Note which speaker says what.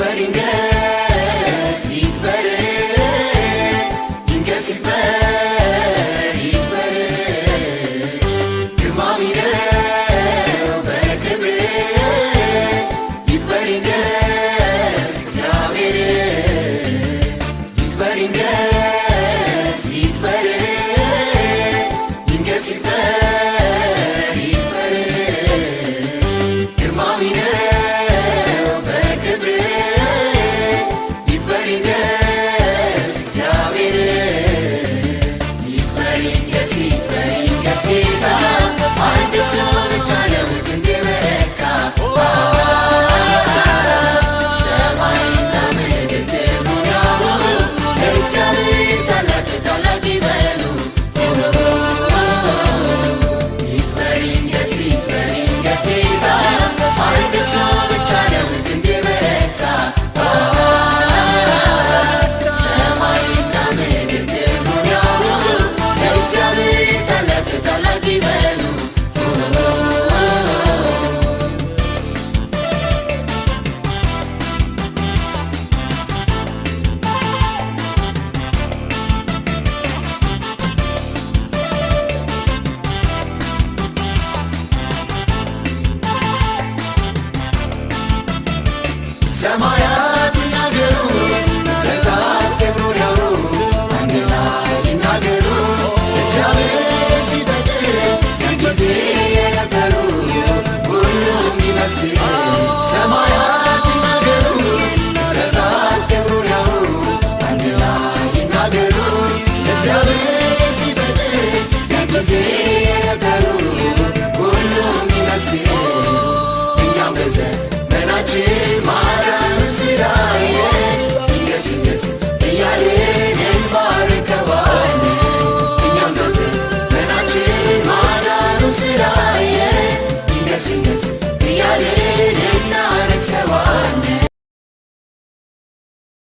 Speaker 1: ይክበር ይንገስ ይክበር ይንገስ ይክበር ይክበር ግርማዊ ነው በክብር ይክበር ይንገስ እግዚአብሔር ይክበር ይንገስ ይክበር ይንገስ ይክበር ይክበር ግርማዊ ነው በክብር ይክበር ይንገስ እግዚአብሔር ይክበር ይንገስ ይክበር ይንገስ ጌታ አንድ እሱ ብቻ ነው ክንድ የበረታ ሰማይና ምድር ክብሩን ያውሩ እግዚአብሔር ታላቅ ታላቅ ይበሉ ይክበር ይንገስ ይክበር ይንገስ ጌታ አንድ እሱ ብቻ ነው ክንድ የበረታ ሰማይና ምድር ክብሩን ያውሩ እግዚአብሔር ታላቅ ታላቅ ይበሉ ሰማያት ይናገሩ ፍጥረታት ክብሩን ያውሩ አንድ ላይ ይናገሩ እግዚአብሔር ሲፈጥር ጊዜ የነበሩ ሁሉም ይመስክር ሰማያት ይናገሩ ፍጥረታት ክብሩን ያውሩ አንድ ላይ ይናገሩ እግዚአብሔር ሲፈጥር ጊዜ የነበሩ ሁሉም ይመስክር እኛም በዘመናችን